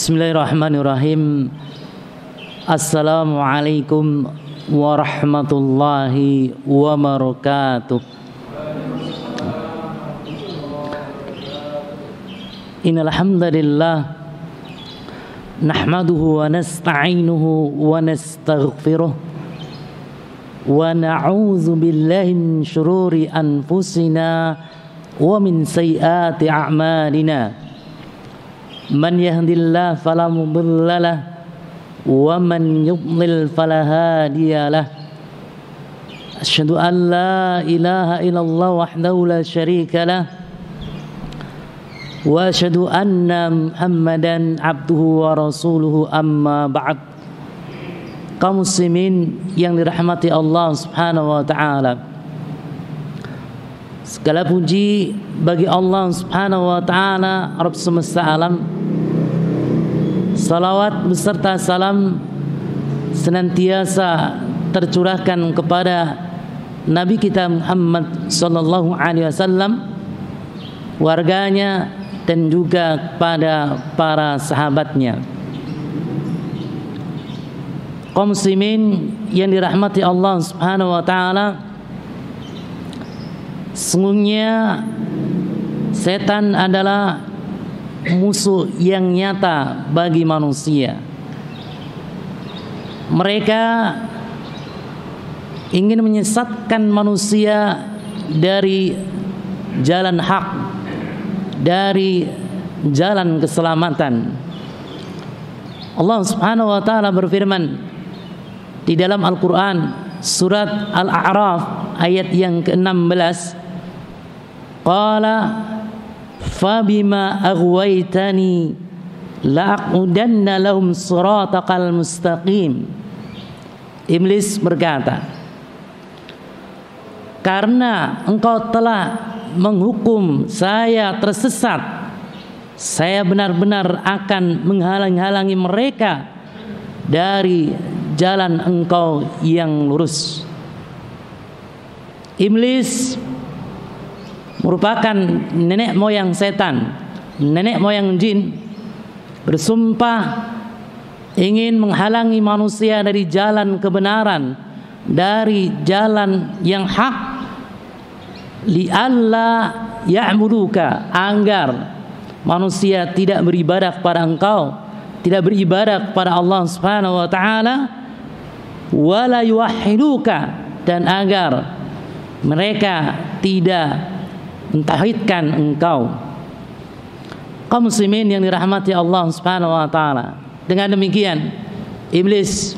Bismillahirrahmanirrahim. Assalamualaikum warahmatullahi wabarakatuh. Innal hamdalillah nahmaduhu wa nasta'inuhu wa nastaghfiruh wa na'udzu billahi min shururi anfusina wa min sayyiati a'malina. Man yahdihillahu fala mudilla lahu wa man yudlil fala hadiya lahu. Asyhadu an la ilaha illallah wahdahu la syarika lahu wa asyhadu anna Muhammadan abduhu wa rasuluhu, amma ba'd. Kaum muslimin yang dirahmati Allah Subhanahu wa taala, segala puji bagi Allah Subhanahu wa taala, Rabb semesta alam. Salawat beserta salam senantiasa tercurahkan kepada Nabi kita Muhammad sallallahu alaihi wasallam, warganya dan juga kepada para sahabatnya. Kaum muslimin yang dirahmati Allah Subhanahu wa taala, sesungguhnya setan adalah musuh yang nyata bagi manusia. Mereka ingin menyesatkan manusia dari jalan hak, dari jalan keselamatan. Allah Subhanahu wa taala berfirman di dalam Al-Qur'an surat Al-A'raf ayat yang ke-16, qala fabima aghwaytani la'aqudanna lahum siratakal mustaqim. Iblis berkata, karena engkau telah menghukum saya tersesat, saya benar-benar akan menghalang-halangi mereka dari jalan engkau yang lurus. Iblis merupakan nenek moyang setan, nenek moyang jin, bersumpah ingin menghalangi manusia dari jalan kebenaran, dari jalan yang hak, li'alla ya'buduka, agar manusia tidak beribadah kepada engkau, tidak beribadah kepada Allah Subhanahu wa taala, wala yuwahhiduka, dan agar mereka tidak mentauhidkan engkau. Kaum muslimin yang dirahmati Allah Subhanahu wa taala, dengan demikian iblis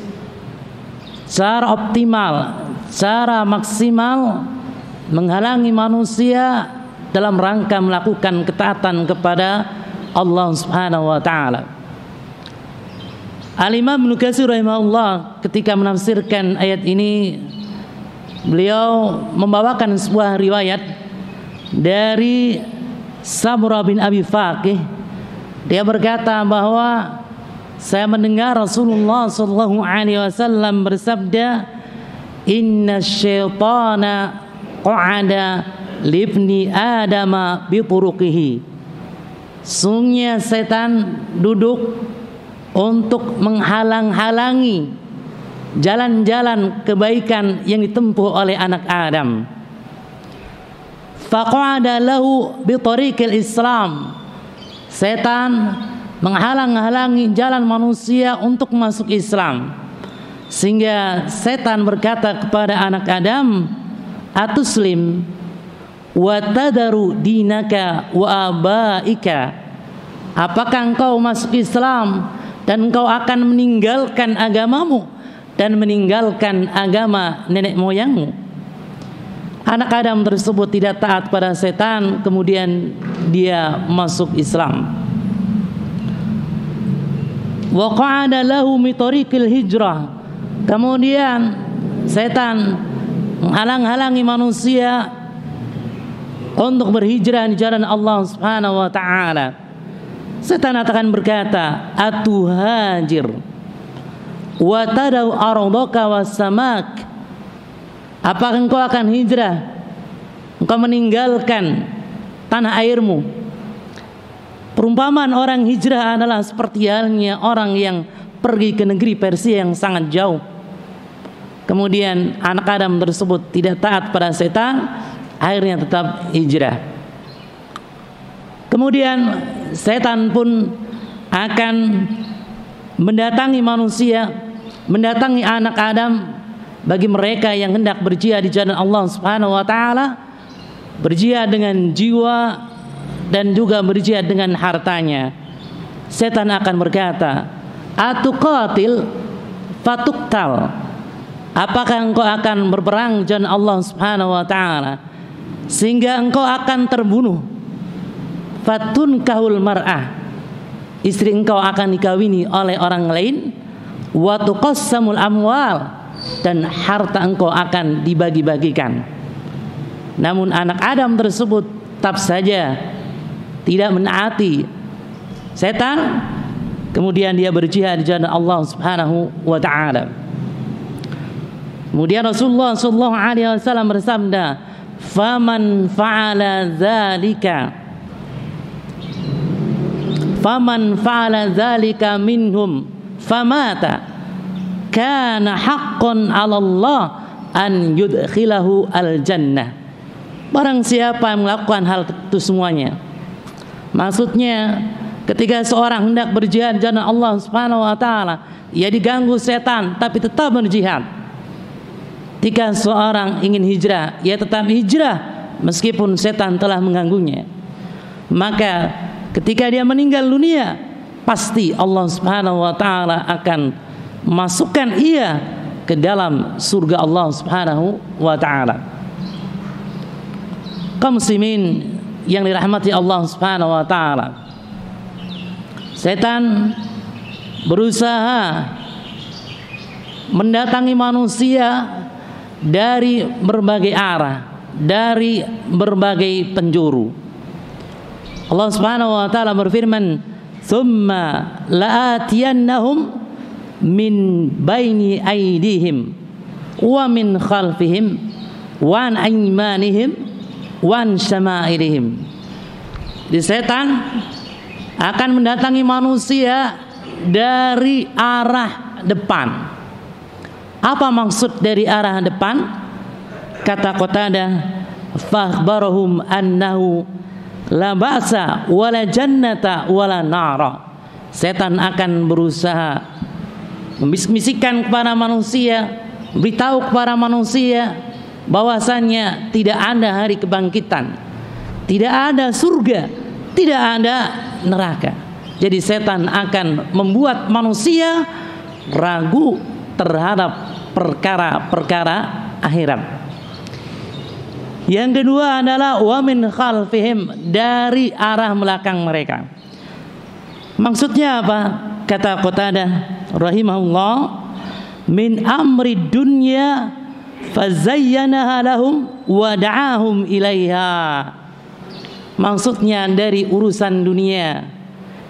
secara optimal, secara maksimal menghalangi manusia dalam rangka melakukan ketaatan kepada Allah Subhanahu wa taala. Al-Imam Ibnu Katsir rahimahullah ketika menafsirkan ayat ini, beliau membawakan sebuah riwayat dari Samurah bin Abi Faqih. Dia berkata bahwa saya mendengar Rasulullah sallallahu alaihi wasallam bersabda, inna syaitana qa'ada libni adama bi turuqihi. Sungguhnya setan duduk untuk menghalang-halangi jalan-jalan kebaikan yang ditempuh oleh anak Adam. Faqa'ada lahu bi tariqil Islam. Setan menghalang-halangi jalan manusia untuk masuk Islam, sehingga setan berkata kepada anak Adam, atuslim wa tadaru dinaka wa abaika. Apakah engkau masuk Islam dan engkau akan meninggalkan agamamu dan meninggalkan agama nenek moyangmu? Anak Adam tersebut tidak taat pada setan, kemudian dia masuk Islam. Wa qa'ada lahu mi tariqil hijrah. Kemudian setan menghalang-halangi manusia untuk berhijrah di jalan Allah Subhanahu wa taala. Setan akan berkata, atuhajir wa tadau ardaka was samak. Apakah engkau akan hijrah, engkau meninggalkan tanah airmu Perumpamaan orang hijrah adalah seperti halnya orang yang pergi ke negeri Persia yang sangat jauh. Kemudian anak Adam tersebut tidak taat pada setan, akhirnya tetap hijrah. Kemudian setan pun akan mendatangi manusia, mendatangi anak Adam bagi mereka yang hendak berjihad di jalan Allah Subhanahu wa taala, berjihad dengan jiwa dan juga berjihad dengan hartanya. Setan akan berkata, "Atuqatil fatuktal." Apakah engkau akan berperang di jalan Allah Subhanahu wa taala sehingga engkau akan terbunuh? Fatunkahul mar'ah. Istri engkau akan dikawini oleh orang lain. Wa tuqassamul amwal, dan harta engkau akan dibagi-bagikan. Namun anak Adam tersebut tetap saja tidak menaati setan, kemudian dia berjihad di jalan Allah Subhanahu wa taala. Kemudian Rasulullah sallallahu alaihi wasallam bersabda, "Faman fa'ala dzalika minhum famata kana haqqan 'ala Allah an yudkhilahu al-jannah." Barang siapa yang melakukan hal itu semuanya, maksudnya ketika seorang hendak berjihad di jalan Allah Subhanahu wa taala, ia diganggu setan tapi tetap berjihad. Jika seorang ingin hijrah, ia tetap hijrah meskipun setan telah mengganggunya. Maka ketika dia meninggal dunia, pasti Allah Subhanahu wa taala akan masukkan ia ke dalam surga Allah Subhanahu wa taala. Kaum muslimin yang dirahmati Allah Subhanahu wa taala, setan berusaha mendatangi manusia dari berbagai arah, dari berbagai penjuru. Allah Subhanahu wa taala berfirman, "Tsumma la'atiyannahum min baini aydihim wa min khalfihim wa an aymanihim wa an syama'ilihim." Di setan akan mendatangi manusia dari arah depan. Apa maksud dari arah depan? Kata Qatadah, "Fakhbarahum annahu la ba'sa wala jannata wala nara." Setan akan berusaha membisik-bisikkan kepada manusia, beritahu kepada manusia bahwasannya tidak ada hari kebangkitan, tidak ada surga, tidak ada neraka. Jadi setan akan membuat manusia ragu terhadap perkara-perkara akhirat. Yang kedua adalah wa min khalfihim, dari arah belakang mereka. Maksudnya apa? Kata Qatadah rahimahullah, min amri dunya fazayyanaha lahum wa da'ahum ilaiha. Maksudnya dari urusan dunia,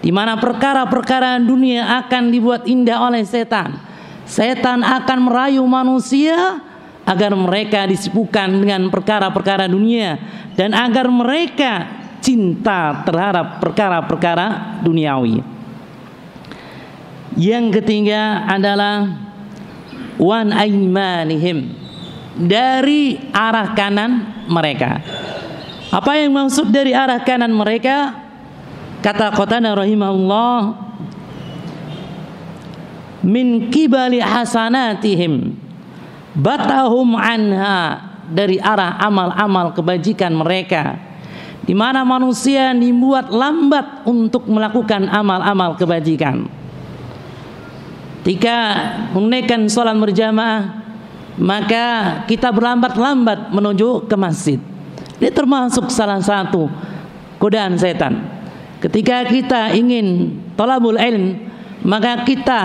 di mana perkara-perkara dunia akan dibuat indah oleh setan. Setan akan merayu manusia agar mereka disibukkan dengan perkara-perkara dunia dan agar mereka cinta terhadap perkara-perkara duniawi. Yang ketiga adalah wan aymanihim, dari arah kanan mereka. Apa yang maksud dari arah kanan mereka? Kata Qatadah rahimahullah, min kibali hasanatihim batahum anha, dari arah amal-amal kebajikan mereka, di mana manusia dibuat lambat untuk melakukan amal-amal kebajikan. Ketika menunaikan sholat berjamaah, maka kita berlambat-lambat menuju ke masjid. Ini termasuk salah satu godaan setan. Ketika kita ingin thalabul ilm, maka kita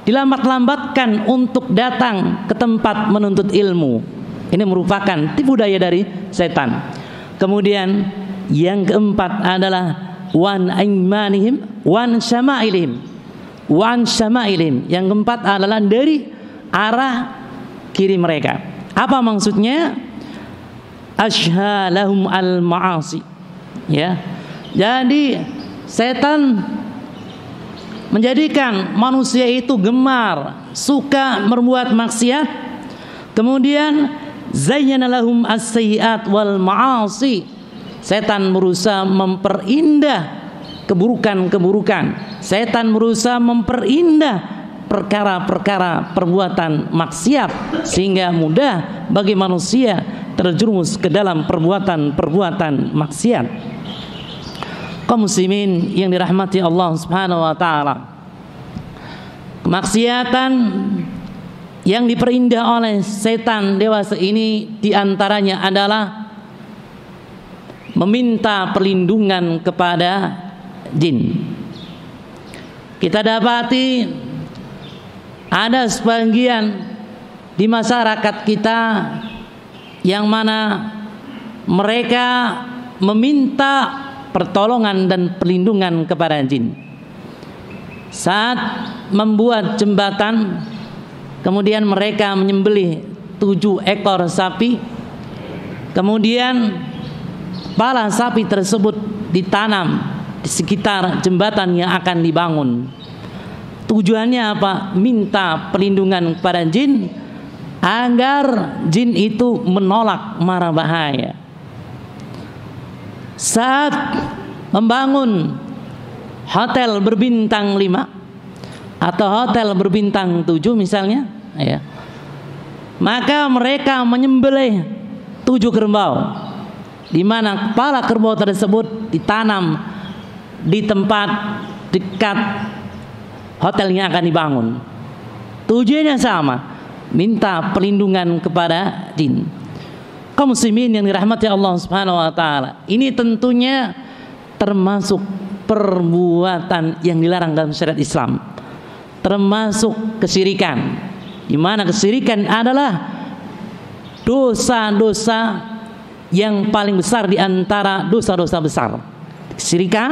dilambat-lambatkan untuk datang ke tempat menuntut ilmu. Ini merupakan tipu daya dari setan. Kemudian yang keempat adalah wan aymanihim wan syama'ilihim. Wan syama'ilihim, yang keempat adalah dari arah kiri mereka. Apa maksudnya? Ashhalahum al-ma'asi. Ya. Jadi setan menjadikan manusia itu gemar, suka berbuat maksiat. Kemudian zayyana lahum as-sayyi'at wal ma'asi. Setan berusaha memperindah keburukan-keburukan. Setan berusaha memperindah perkara-perkara perbuatan maksiat, sehingga mudah bagi manusia terjerumus ke dalam perbuatan-perbuatan maksiat. Kaum muslimin yang dirahmati Allah Subhanahu wa taala, kemaksiatan yang diperindah oleh setan dewasa ini diantaranya adalah meminta perlindungan kepada jin. Kita dapati ada sebagian di masyarakat kita yang mana mereka meminta pertolongan dan perlindungan kepada jin. Saat membuat jembatan, kemudian mereka menyembelih 7 ekor sapi, kemudian kepala sapi tersebut ditanam di sekitar jembatan yang akan dibangun. Tujuannya apa? Minta perlindungan kepada jin agar jin itu menolak mara bahaya. Saat membangun hotel berbintang 5 atau hotel berbintang 7 misalnya, ya, maka mereka menyembelih 7 kerbau, di mana kepala kerbau tersebut ditanam di tempat dekat hotel yang akan dibangun. Tujuannya sama, minta perlindungan kepada jin. Kaum muslimin yang dirahmati Allah Subhanahu wa taala, ini tentunya termasuk perbuatan yang dilarang dalam syariat Islam, termasuk kesyirikan, di mana kesyirikan adalah dosa-dosa yang paling besar di antara dosa-dosa besar. Kesyirikan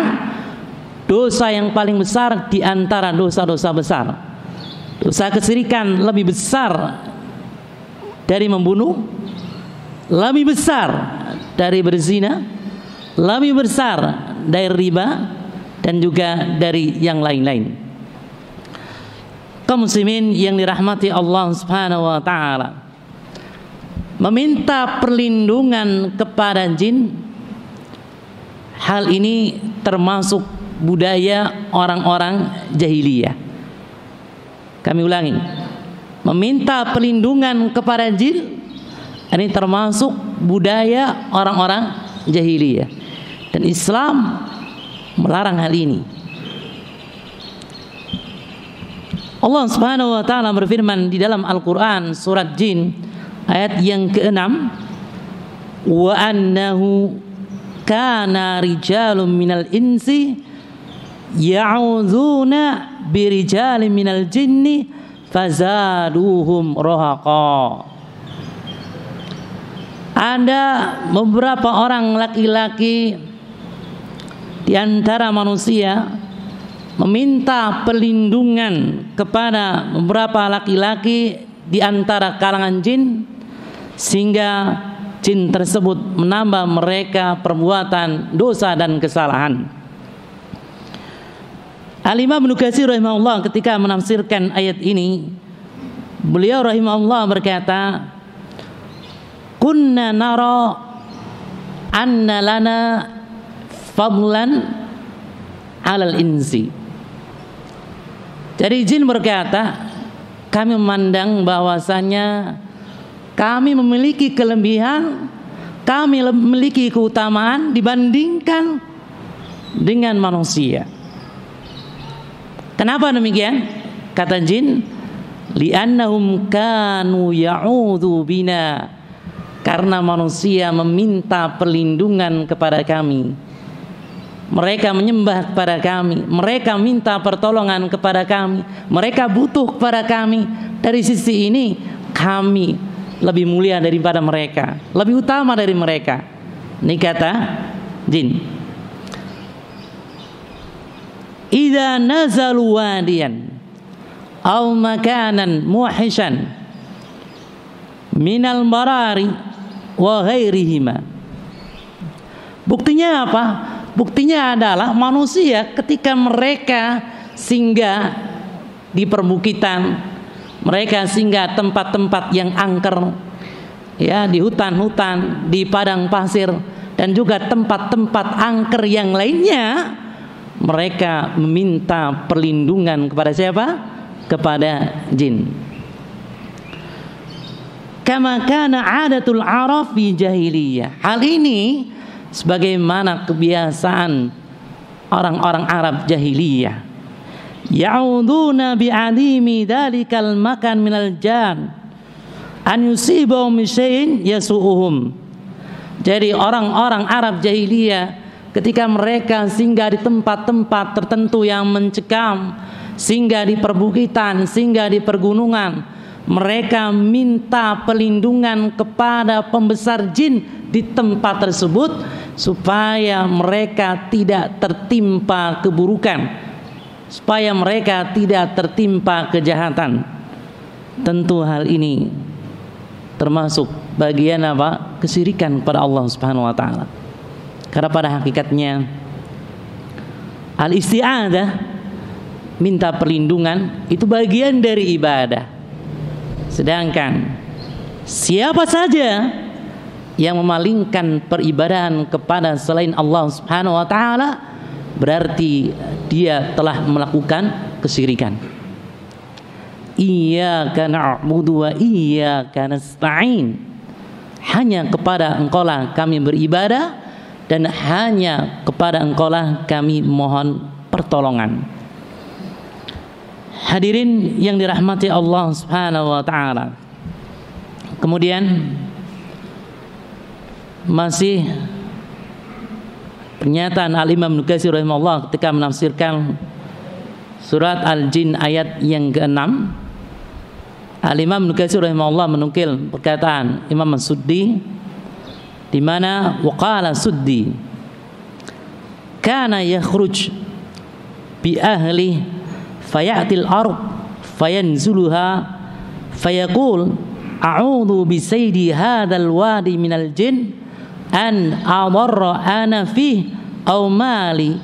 dosa yang paling besar di antara dosa-dosa besar. Dosa kesyirikan lebih besar dari membunuh, lebih besar dari berzina, lebih besar dari riba, dan juga dari yang lain-lain. Kaum muslimin yang dirahmati Allah Subhanahu wa taala, meminta perlindungan kepada jin, hal ini termasuk budaya orang-orang jahiliyah. Kami ulangi, meminta perlindungan kepada jin ini termasuk budaya orang-orang jahiliyah, dan Islam melarang hal ini. Allah Subhanahu wa taala berfirman di dalam Al-Qur'an surat Jin ayat yang ke-6, wa annahu kana rijalun minal insi ya'udzuna birijalin minal jinni fazaduhum rahaqa. Ada beberapa orang laki-laki di antara manusia meminta perlindungan kepada beberapa laki-laki di antara kalangan jin, sehingga jin tersebut menambah mereka perbuatan dosa dan kesalahan. Al-Imam Ibnu Katsir rahimahullah ketika menafsirkan ayat ini, beliau rahimahullah berkata, kunna nara anna lana fadlan 'alal insi. Jadi jin berkata, kami memandang bahwasanya kami memiliki kelebihan, kami memiliki keutamaan dibandingkan dengan manusia. Kenapa demikian? Kata jin, li'annahum kanu ya'udzu bina, karena manusia meminta perlindungan kepada kami, mereka menyembah kepada kami, mereka minta pertolongan kepada kami, mereka butuh kepada kami. Dari sisi ini kami lebih mulia daripada mereka, lebih utama dari mereka. Ini kata jin. Idza nazalu wadiyan aw makanan muhishan minal marari wa ghairihima. Buktinya apa? Buktinya adalah manusia ketika mereka singgah di perbukitan, mereka singgah tempat-tempat yang angker, ya, di hutan-hutan, di padang pasir, dan juga tempat-tempat angker yang lainnya, mereka meminta perlindungan kepada siapa? Kepada jin. Kama kana 'adatul Arab fi jahiliyah. Hal ini sebagaimana kebiasaan orang-orang Arab jahiliyah. Ya'uduna bi'adimi dalikal makan minal jan an yusibahum syai'in yasu'uhum. Jadi orang-orang Arab jahiliyah ketika mereka singgah di tempat-tempat tertentu yang mencekam, singgah di perbukitan, singgah di pergunungan, mereka minta perlindungan kepada pembesar jin di tempat tersebut supaya mereka tidak tertimpa keburukan, supaya mereka tidak tertimpa kejahatan. Tentu hal ini termasuk bagian apa? Kesyirikan kepada Allah Subhanahu wa taala. Karena pada hakikatnya al-isti'adzah, minta perlindungan, itu bagian dari ibadah. Sedangkan siapa saja yang memalingkan peribadahan kepada selain Allah Subhanahu wa taala, berarti dia telah melakukan kesyirikan. Iyyaka na'budu wa iyyaka nasta'in. Hanya kepada Engkaulah kami beribadah dan hanya kepada Engkaulah kami mohon pertolongan. Hadirin yang dirahmati Allah Subhanahu wa taala. Kemudian masih pernyataan Al-Imam Ibnu Katsir rahimahullah ketika menafsirkan surat Al-Jin ayat yang ke-6. Al-Imam Ibnu Katsir rahimahullah menukil perkataan Imam As-Suddi di mana waqala Suddi kana yakhruj bi ahli fayatil ard fayanzuluha fayaqul a'udzu bi sayyidi hadzal wadi minal jin an adarra ana fi aw mali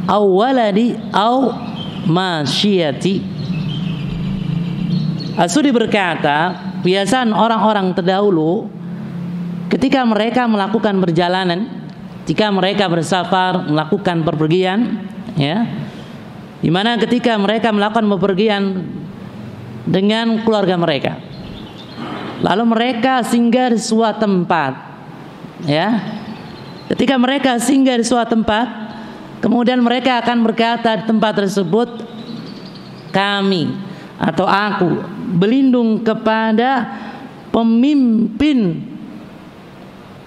aw waladi aw masyiyati. As-Suddi berkata, kebiasaan orang-orang terdahulu ketika mereka melakukan perjalanan, ketika mereka bersafar, melakukan perpergian, ya, di mana ketika mereka melakukan bepergian dengan keluarga mereka, lalu mereka singgah di suatu tempat, ya. Ketika mereka singgah di suatu tempat, kemudian mereka akan berkata di tempat tersebut, kami atau aku berlindung kepada pemimpin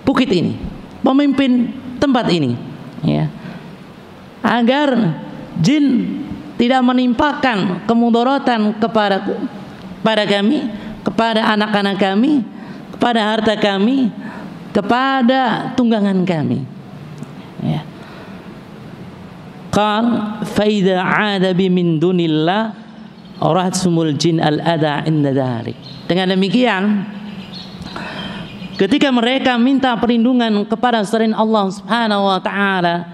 bukit ini, pemimpin tempat ini, ya, agar jin tidak menimpakan kemudaratan kepada kami, kepada anak-anak kami, kepada harta kami, kepada tunggangan kami, ya. Qal fa idza 'ada bi min dunillah Orahsumul jin al-adha inda dhalik. Dengan demikian, ketika mereka minta perlindungan kepada selain Allah Subhanahu wa taala,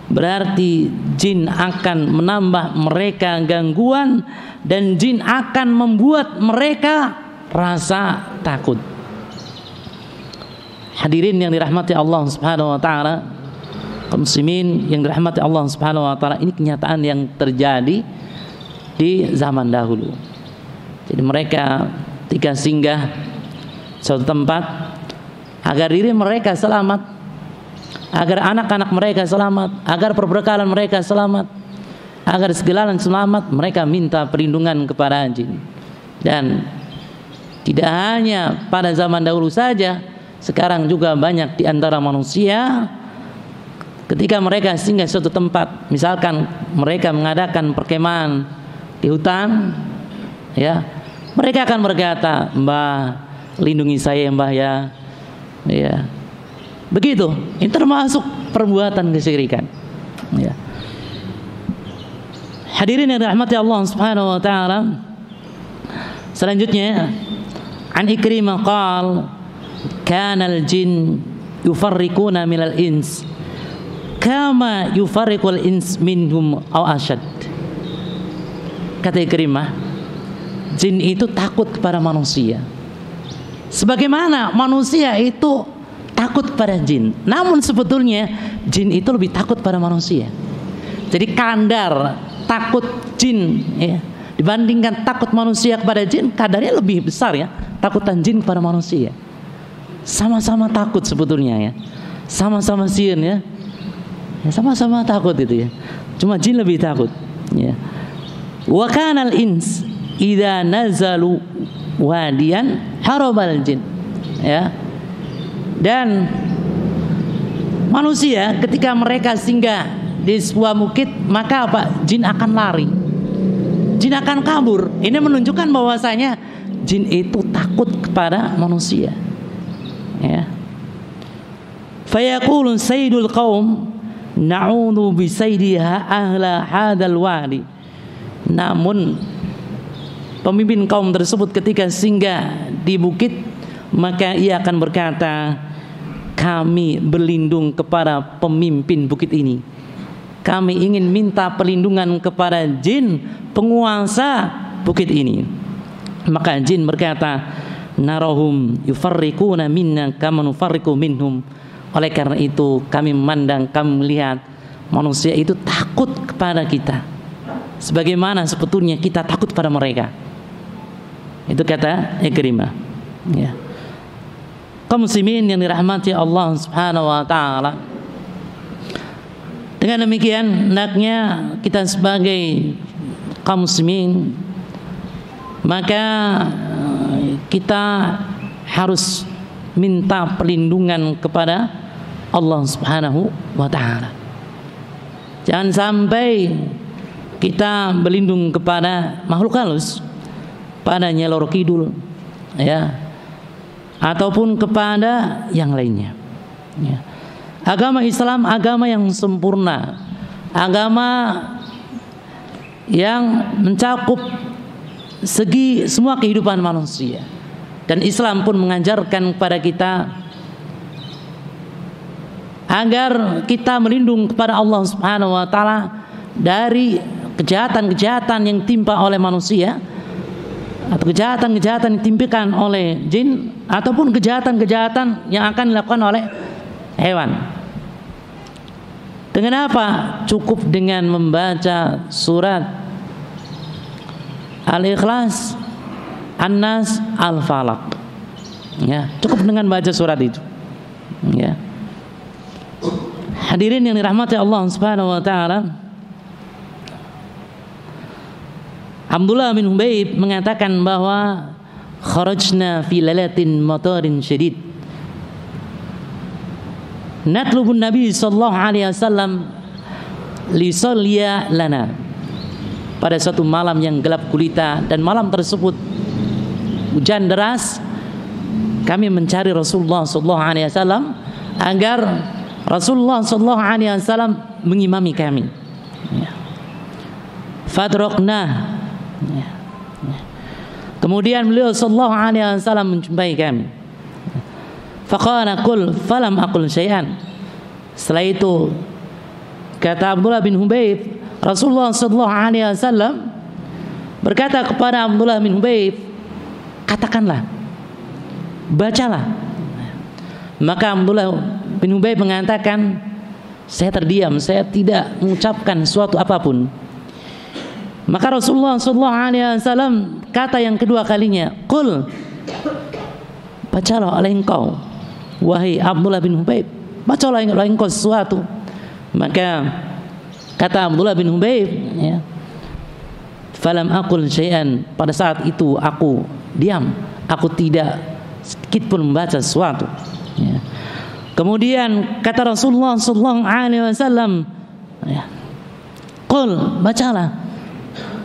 berarti jin akan menambah mereka gangguan dan jin akan membuat mereka rasa takut. Hadirin yang dirahmati Allah Subhanahu wa taala, kaum muslimin yang dirahmati Allah Subhanahu wa taala, ini kenyataan yang terjadi di zaman dahulu. Jadi mereka ketika singgah suatu tempat, agar diri mereka selamat, agar anak-anak mereka selamat, agar perbekalan mereka selamat, agar segala selamat, mereka minta perlindungan kepada jin. Dan tidak hanya pada zaman dahulu saja, sekarang juga banyak di antara manusia ketika mereka singgah suatu tempat, misalkan mereka mengadakan perkemahan di hutan, ya, mereka akan berkata, Mbah, lindungi saya Mbah ya, ya, begitu. Ini termasuk perbuatan kesyirikan, ya. Hadirin yang dirahmati Allah Subhanahu wa taala, selanjutnya an Ikrimah qal kana al-jin yufarriquna minal ins kama yufarriqul ins minhum aw asyad. Kata Ikrimah, jin itu takut kepada manusia sebagaimana manusia itu takut pada jin. Namun sebetulnya jin itu lebih takut pada manusia. Jadi kadar takut jin ya, dibandingkan takut manusia kepada jin, kadarnya lebih besar ya, takutan jin kepada manusia. Sama-sama takut sebetulnya ya, sama-sama jin ya, sama-sama takut itu ya. Cuma jin lebih takut ya. Wa kanal ins idza nazalu wadiyan harabal jin ya. Dan manusia ketika mereka singgah di sebuah bukit, maka apa? Jin akan lari, jin akan kabur. Ini menunjukkan bahwasanya jin itu takut kepada manusia ya. Fayaqulu sayyidul qaum na'udzu bi sayyidiha ahla hadzal wadi. Namun pemimpin kaum tersebut ketika singgah di bukit, maka ia akan berkata, kami berlindung kepada pemimpin bukit ini. Kami ingin minta perlindungan kepada jin penguasa bukit ini. Maka jin berkata, narahum yufarriquna minna kama nufarriqu minhum. Oleh karena itu kami memandang, kami melihat manusia itu takut kepada kita sebagaimana sebetulnya kita takut pada mereka. Itu kata Ikrimah ya. Kaum muslimin yang dirahmati Allah Subhanahu wa taala, dengan demikian hendaknya kita sebagai kaum muslimin, maka kita harus minta perlindungan kepada Allah Subhanahu wa taala. Jangan sampai kita berlindung kepada makhluk halus, pada Nyai Kidul ya, ataupun kepada yang lainnya ya. Agama Islam agama yang sempurna, agama yang mencakup segi semua kehidupan manusia. Dan Islam pun mengajarkan kepada kita agar kita melindung kepada Allah Subhanahu wa taala dari kejahatan-kejahatan yang timpa oleh manusia, atau kejahatan-kejahatan yang ditimpakan oleh jin, ataupun kejahatan-kejahatan yang akan dilakukan oleh hewan. Dengan apa? Cukup dengan membaca surat Al-Ikhlas, An-Nas, Al-Falaq ya, cukup dengan baca surat itu ya. Hadirin yang dirahmati Allah Subhanahu wa taala, Abdullah bin Hubayb mengatakan bahwa kharajna fi lailatin matarin syadid natlubun Nabi sallallahu alaihi wasallam li salliya lana. Pada suatu malam yang gelap gulita, dan malam tersebut hujan deras, kami mencari Rasulullah sallallahu alaihi wasallam agar Rasulullah sallallahu alaihi wasallam mengimami kami ya. Fadrokna ya. Kemudian beliau sallallahu alaihi wasallam menjumpai kami. Faqala qul falam aqul syai'an. Setelah itu kata Abdullah bin Hubayb, Rasulullah sallallahu alaihi wasallam berkata kepada Abdullah bin Hubayb, katakanlah, bacalah. Maka Abdullah bin Hubayb mengatakan, saya terdiam, saya tidak mengucapkan suatu apapun. Maka Rasulullah sallallahu alaihi wasallam kata yang kedua kalinya, qul, bacalah oleh engkau wahai Abdullah bin Hubayb, bacalah oleh engkau sesuatu. Maka kata Abdullah bin Hubayb ya, falam aqul syai'an, pada saat itu aku diam, aku tidak sedikit pun membaca sesuatu ya. Kemudian kata Rasulullah sallallahu alaihi wasallam ya, qul, bacalah.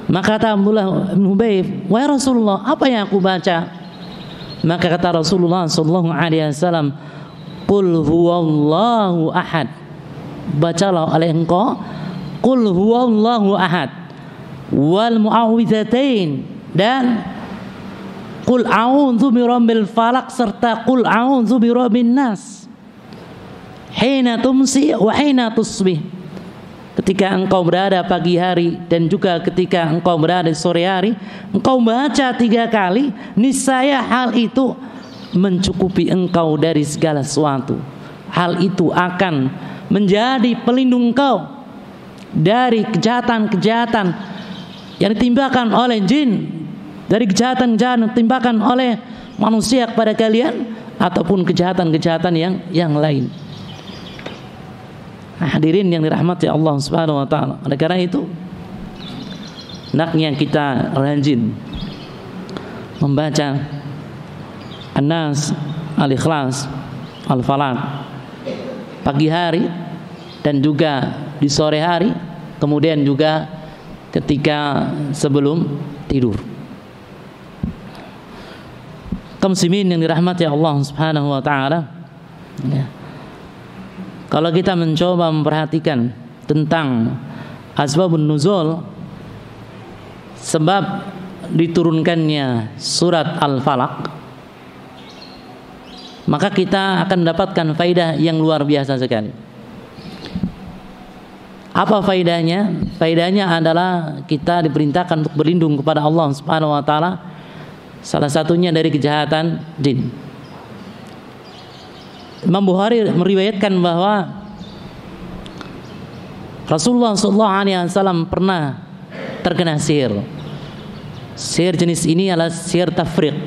Maka kata Abdullah bin Hubayb, wahai Rasulullah, apa yang aku baca? Maka kata Rasulullah sallallahu alaihi wasallam, qul huwallahu ahad, bacalah oleh engkau qul huwallahu ahad wal muawwidzatain, dan qul a'udzu birabbil falaq serta qul a'udzu birabbin nas. hina tumsi wa hina tusbih. Ketika engkau berada pagi hari dan juga ketika engkau berada sore hari, engkau baca 3 kali, niscaya hal itu mencukupi engkau dari segala sesuatu. Hal itu akan menjadi pelindung engkau dari kejahatan-kejahatan yang ditimpakan oleh jin, dari kejahatan-kejahatan yang ditimpakan oleh manusia kepada kalian, ataupun kejahatan-kejahatan yang lain. Hadirin yang dirahmati Allah Subhanahu wa taala. Oleh karena itu, hendaknya kita rajin membaca An-Nas, Al-Ikhlas, Al-Falaq pagi hari dan juga di sore hari, kemudian juga ketika sebelum tidur. Kaum muslimin yang dirahmati Allah Subhanahu wa taala, ya. Kalau kita mencoba memperhatikan tentang asbabun nuzul, sebab diturunkannya surat Al-Falaq, maka kita akan mendapatkan faidah yang luar biasa sekali. Apa faidahnya? Faidahnya adalah kita diperintahkan untuk berlindung kepada Allah Subhanahu wa taala, salah satunya dari kejahatan jin. Imam Bukhari meriwayatkan bahwa Rasulullah SAW pernah terkena sihir. Sihir jenis ini adalah sihir tafriq,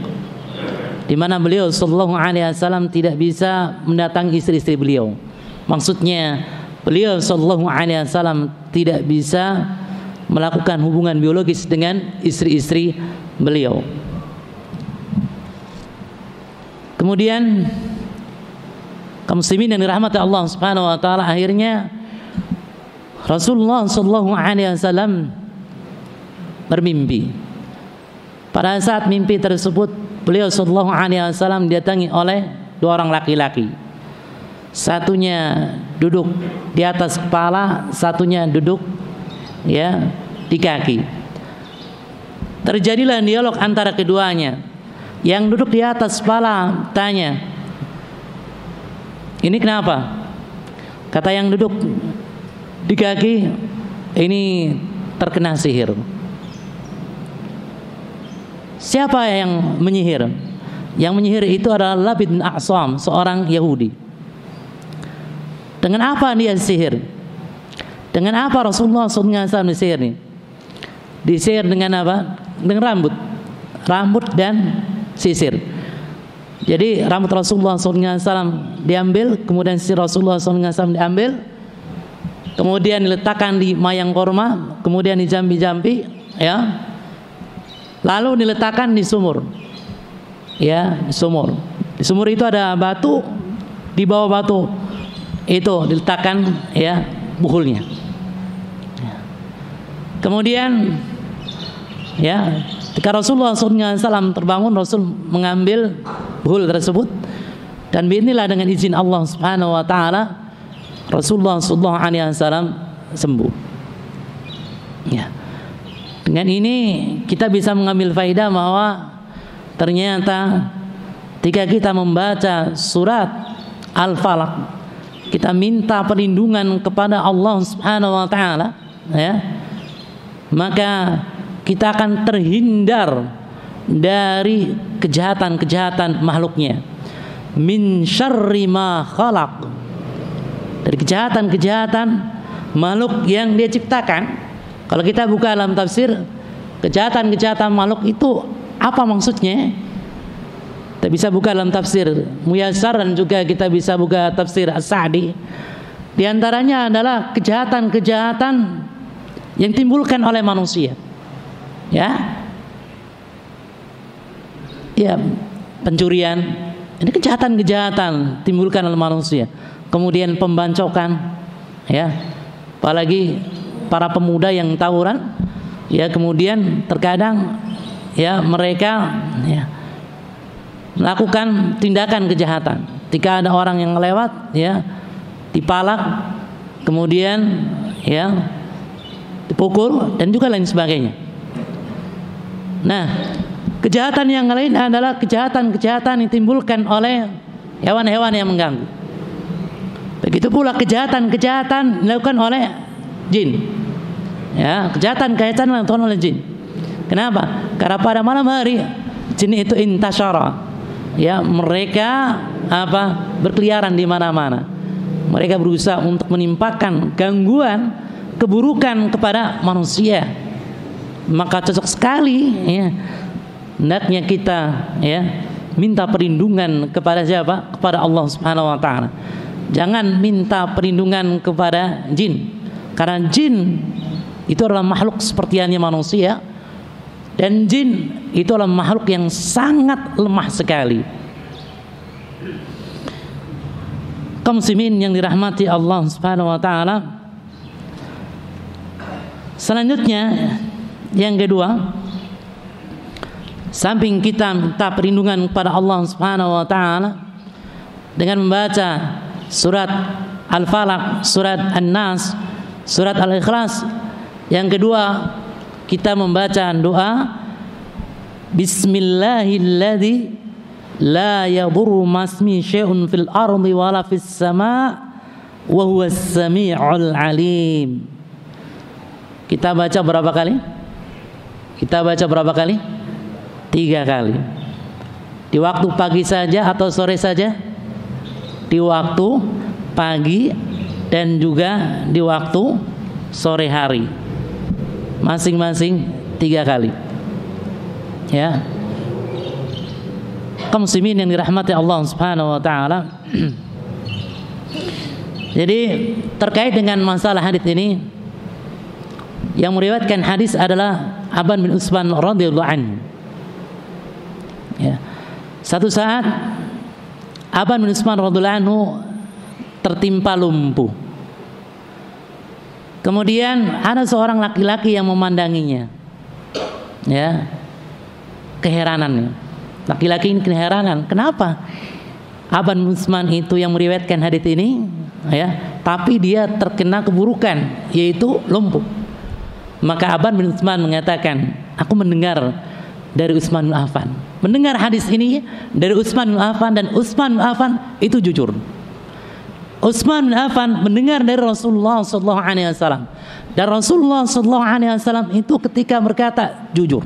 di mana beliau SAW tidak bisa mendatangi istri-istri beliau. Maksudnya beliau SAW tidak bisa melakukan hubungan biologis dengan istri-istri beliau. Kemudian kaum muslimin yang dirahmati Allah Subhanahu wa taala, akhirnya Rasulullah SAW bermimpi. Pada saat mimpi tersebut, beliau SAW didatangi oleh 2 orang laki-laki. Satunya duduk di atas kepala, satunya duduk di kaki. Terjadilah dialog antara keduanya. Yang duduk di atas kepala tanya, "Ini kenapa?" Kata yang duduk di kaki, "Ini terkena sihir." Siapa yang menyihir? Yang menyihir itu adalah Labid bin A'sam, seorang Yahudi. Dengan apa dia sihir? Dengan apa Rasulullah SAW disihir ini? Disihir dengan apa? Dengan rambut dan sisir. Jadi rambut Rasulullah SAW diambil, kemudian sisir Rasulullah SAW diambil, kemudian diletakkan di mayang korma, kemudian dijampi-jampi, lalu diletakkan di sumur, di sumur. Di sumur itu ada batu, di bawah batu itu diletakkan buhulnya. Kemudian ketika Rasulullah SAW terbangun, Rasul mengambil buhul tersebut, dan biidznillah dengan izin Allah Subhanahu wa taala Rasulullah SAW sembuh. Dengan ini kita bisa mengambil faidah bahwa ternyata ketika kita membaca surat Al-Falaq, kita minta perlindungan kepada Allah Subhanahu wa taala, maka kita akan terhindar dari kejahatan-kejahatan makhluknya. Min syarri ma khalaq, dari kejahatan-kejahatan makhluk yang dia ciptakan. Kalau kita buka dalam tafsir, kejahatan-kejahatan makhluk itu apa maksudnya? Kita bisa buka dalam tafsir Muyassar dan juga kita bisa buka tafsir As-Sa'di. Di antaranya adalah kejahatan-kejahatan yang timbulkan oleh manusia. Pencurian, ini kejahatan-kejahatan timbulkan oleh manusia. Kemudian pembancokan, apalagi para pemuda yang tawuran, kemudian terkadang mereka melakukan tindakan kejahatan. Ketika ada orang yang lewat, dipalak, kemudian dipukul dan juga lain sebagainya. Nah, kejahatan yang lain adalah kejahatan-kejahatan yang ditimbulkan oleh hewan-hewan yang mengganggu. Begitu Begitu pula kejahatan-kejahatan dilakukan oleh jin. Ya, kejahatan-kejahatan dilakukan oleh jin. Kenapa? Karena pada malam hari jin itu intasyara. Ya, mereka berkeliaran di mana-mana. Mereka berusaha untuk menimpakan gangguan, keburukan kepada manusia. Maka cocok sekali ya, hendaknya kita ya minta perlindungan kepada siapa? Kepada Allah Subhanahu wa taala. Jangan minta perlindungan kepada jin. Karena jin itu adalah makhluk sepertiannya manusia, dan jin itu adalah makhluk yang sangat lemah sekali. Kaum muslimin yang dirahmati Allah Subhanahu wa taala. Selanjutnya yang kedua, samping kita minta perlindungan kepada Allah Subhanahu wa taala dengan membaca surat Al-Falaq, surat An-Nas, surat Al-Ikhlas, yang kedua kita membaca doa Bismillahilladzi la yadurru masmi syai'un fil ardi wala fis sama' wa huwas sami'ul alim. Kita baca berapa kali? Kita baca berapa kali? 3 kali. Di waktu pagi saja atau sore saja? Di waktu pagi dan juga di waktu sore hari. Masing-masing 3 kali. Ya. Kaum muslimin yang dirahmati Allah Subhanahu wa taala. Jadi terkait dengan masalah hadis ini, yang meriwayatkan hadis adalah Aban bin Utsman radhiyallahu anhu. Ya. Satu saat Aban bin Utsman radhiyallahu anhu tertimpa lumpuh. Kemudian ada seorang laki-laki yang memandanginya. Ya. Keheranannya. Laki-laki ini keheranan, kenapa Aban bin Utsman itu yang meriwayatkan hadis ini, ya, tapi dia terkena keburukan yaitu lumpuh. Maka Aban bin Utsman mengatakan, aku mendengar dari Utsman bin Affan, mendengar hadis ini dari Utsman bin Affan, dan Utsman bin Affan itu jujur. Utsman bin Affan mendengar dari Rasulullah sallallahu alaihi wasallam, dan Rasulullah sallallahu alaihi wasallam itu ketika berkata jujur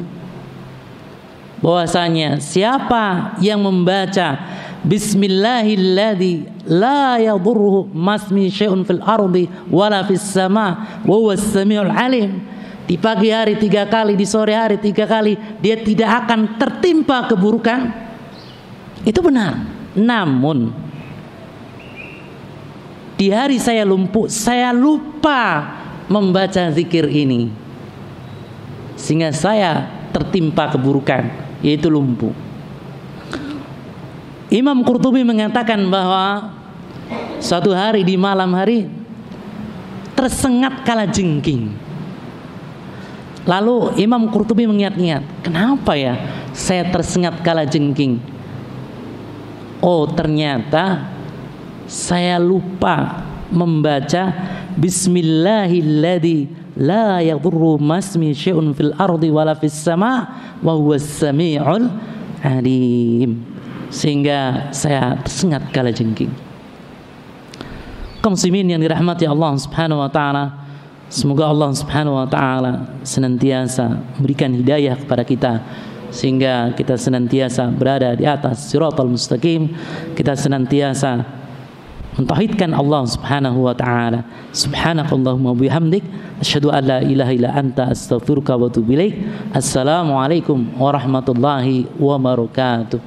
bahwasanya siapa yang membaca Bismillahilladzi la yadurru masmi syai'un fil ardi wala fis sama' wa huwas samiul alim, di pagi hari 3 kali, di sore hari 3 kali, dia tidak akan tertimpa keburukan. Itu benar. Namun di hari saya lumpuh, saya lupa membaca zikir ini, sehingga saya tertimpa keburukan, yaitu lumpuh. Imam Qurtubi mengatakan bahwa suatu hari di malam hari tersengat kalajengking. Lalu Imam Qurtubi mengingat-ingat, kenapa ya saya tersengat kalajengking? Oh, ternyata saya lupa membaca Bismillahilladzi la yadurru masmi syai'un fil ardi wala fis sama' wa huwas sami'ul alim, sehingga saya tersengat kalajengking. Kaum muslimin yang dirahmati Allah Subhanahu wa taala, semoga Allah Subhanahu wa taala senantiasa memberikan hidayah kepada kita sehingga kita senantiasa berada di atas siratal mustaqim, kita senantiasa mentauhidkan Allah Subhanahu wa taala. Subhanakallahumma bihamdik asyhadu an la ilaha illa anta astaghfiruka wa atubu ilaik. Assalamualaikum warahmatullahi wabarakatuh.